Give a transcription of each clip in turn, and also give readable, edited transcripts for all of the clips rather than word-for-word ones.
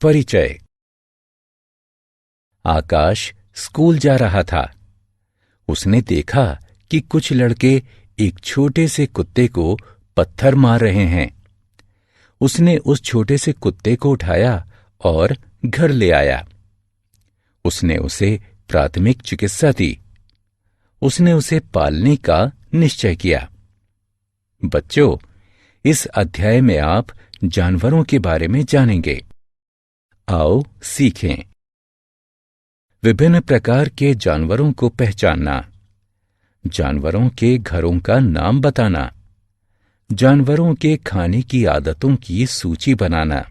परिचय। आकाश स्कूल जा रहा था। उसने देखा कि कुछ लड़के एक छोटे से कुत्ते को पत्थर मार रहे हैं। उसने उस छोटे से कुत्ते को उठाया और घर ले आया। उसने उसे प्राथमिक चिकित्सा दी। उसने उसे पालने का निश्चय किया। बच्चों, इस अध्याय में आप जानवरों के बारे में जानेंगे। आओ सीखें। विभिन्न प्रकार के जानवरों को पहचानना, जानवरों के घरों का नाम बताना, जानवरों के खाने की आदतों की सूची बनाना,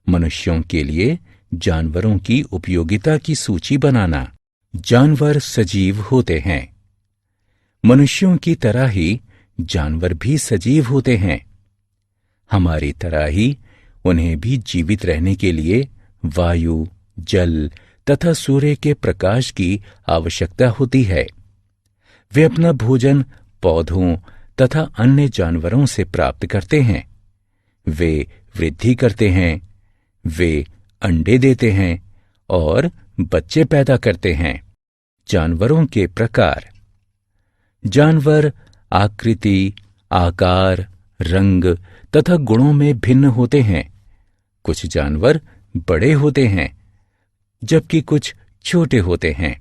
मनुष्यों के लिए जानवरों की उपयोगिता की सूची बनाना। जानवर सजीव होते हैं। मनुष्यों की तरह ही जानवर भी सजीव होते हैं। हमारी तरह ही उन्हें भी जीवित रहने के लिए वायु, जल तथा सूर्य के प्रकाश की आवश्यकता होती है। वे अपना भोजन पौधों तथा अन्य जानवरों से प्राप्त करते हैं। वे वृद्धि करते हैं, वे अंडे देते हैं और बच्चे पैदा करते हैं। जानवरों के प्रकार। जानवर आकृति, आकार, रंग तथा गुणों में भिन्न होते हैं। कुछ जानवर बड़े होते हैं जबकि कुछ छोटे होते हैं।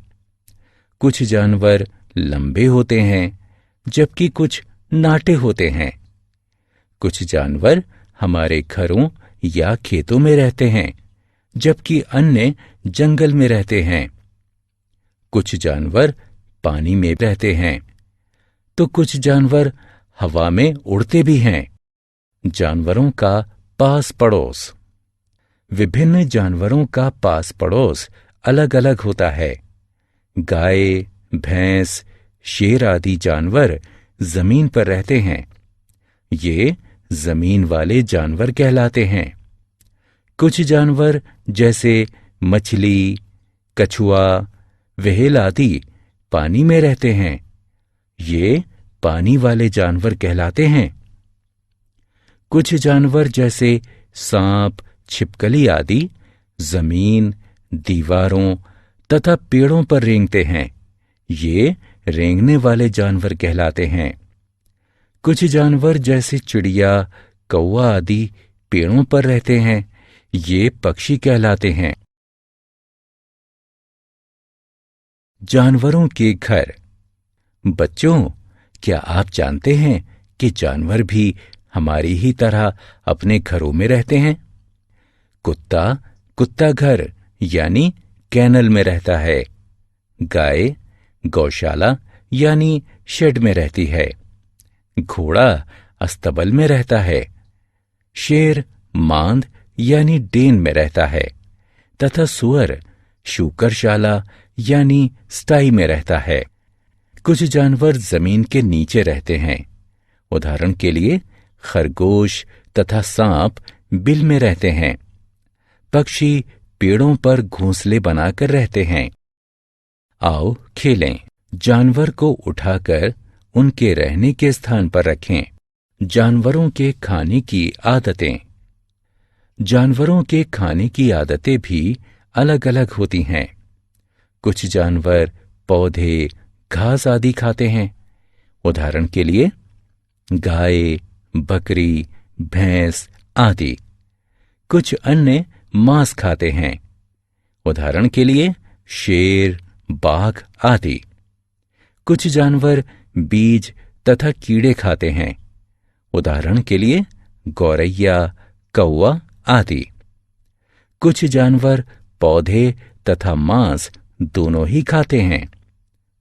कुछ जानवर लंबे होते हैं जबकि कुछ नाटे होते हैं। कुछ जानवर हमारे घरों या खेतों में रहते हैं जबकि अन्य जंगल में रहते हैं। कुछ जानवर पानी में रहते हैं तो कुछ जानवर हवा में उड़ते भी हैं। जानवरों का पास पड़ोस। विभिन्न जानवरों का पास पड़ोस अलग अलग होता है। गाय, भैंस, शेर आदि जानवर जमीन पर रहते हैं। ये जमीन वाले जानवर कहलाते हैं। कुछ जानवर जैसे मछली, कछुआ, व्हेल आदि पानी में रहते हैं। ये पानी वाले जानवर कहलाते हैं। कुछ जानवर जैसे सांप, छिपकली आदि जमीन, दीवारों तथा पेड़ों पर रेंगते हैं। ये रेंगने वाले जानवर कहलाते हैं। कुछ जानवर जैसे चिड़िया, कौवा आदि पेड़ों पर रहते हैं। ये पक्षी कहलाते हैं। जानवरों के घर। बच्चों, क्या आप जानते हैं कि जानवर भी हमारी ही तरह अपने घरों में रहते हैं? कुत्ता घर यानी कैनल में रहता है। गाय गौशाला यानी शेड में रहती है। घोड़ा अस्तबल में रहता है। शेर मांद यानी डेन में रहता है तथा सुअर शूकरशाला यानी स्टाई में रहता है। कुछ जानवर जमीन के नीचे रहते हैं। उदाहरण के लिए खरगोश तथा सांप बिल में रहते हैं। पक्षी पेड़ों पर घोंसले बनाकर रहते हैं। आओ खेलें। जानवर को उठाकर उनके रहने के स्थान पर रखें। जानवरों के खाने की आदतें। जानवरों के खाने की आदतें भी अलग अलग होती हैं। कुछ जानवर पौधे, घास आदि खाते हैं। उदाहरण के लिए गाय, बकरी, भैंस आदि। कुछ अन्य मांस खाते हैं। उदाहरण के लिए शेर, बाघ आदि। कुछ जानवर बीज तथा कीड़े खाते हैं। उदाहरण के लिए गौरैया, कौवा आदि। कुछ जानवर पौधे तथा मांस दोनों ही खाते हैं।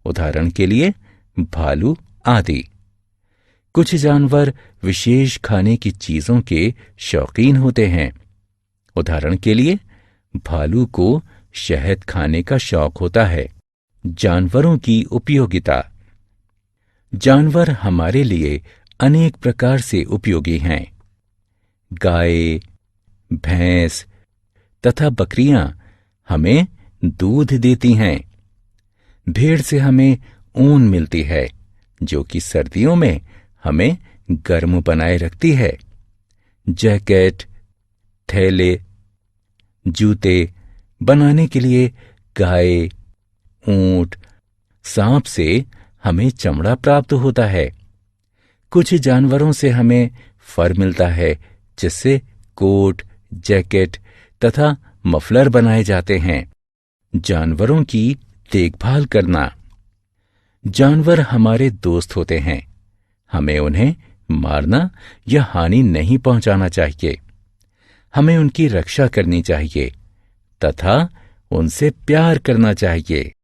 उदाहरण के लिए भालू आदि। कुछ जानवर विशेष खाने की चीजों के शौकीन होते हैं। उदाहरण के लिए भालू को शहद खाने का शौक होता है। जानवरों की उपयोगिता। जानवर हमारे लिए अनेक प्रकार से उपयोगी हैं। गाय, भैंस तथा बकरियां हमें दूध देती हैं। भेड़ से हमें ऊन मिलती है जो कि सर्दियों में हमें गर्म बनाए रखती है। जैकेट, थैले जूते बनाने के लिए गाय, ऊंट, सांप से हमें चमड़ा प्राप्त होता है। कुछ जानवरों से हमें फर मिलता है, जिससे कोट, जैकेट तथा मफलर बनाए जाते हैं। जानवरों की देखभाल करना। जानवर हमारे दोस्त होते हैं। हमें उन्हें मारना या हानि नहीं पहुंचाना चाहिए। हमें उनकी रक्षा करनी चाहिए तथा उनसे प्यार करना चाहिए।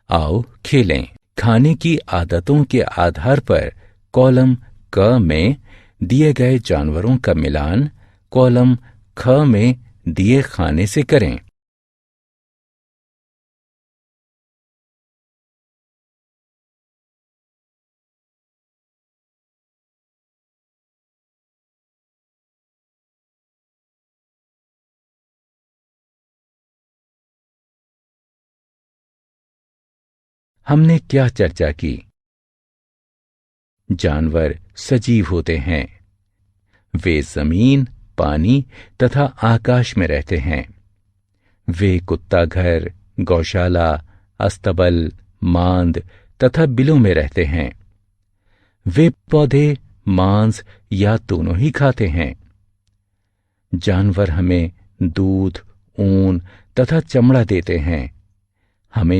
आओ खेलें। खाने की आदतों के आधार पर कॉलम क में दिए गए जानवरों का मिलान कॉलम ख में दिए खाने से करें। हमने क्या चर्चा की? जानवर सजीव होते हैं। वे जमीन, पानी तथा आकाश में रहते हैं। वे कुत्ता घर, गौशाला, अस्तबल, मांद तथा बिलों में रहते हैं। वे पौधे, मांस या दोनों ही खाते हैं। जानवर हमें दूध, ऊन तथा चमड़ा देते हैं। हमें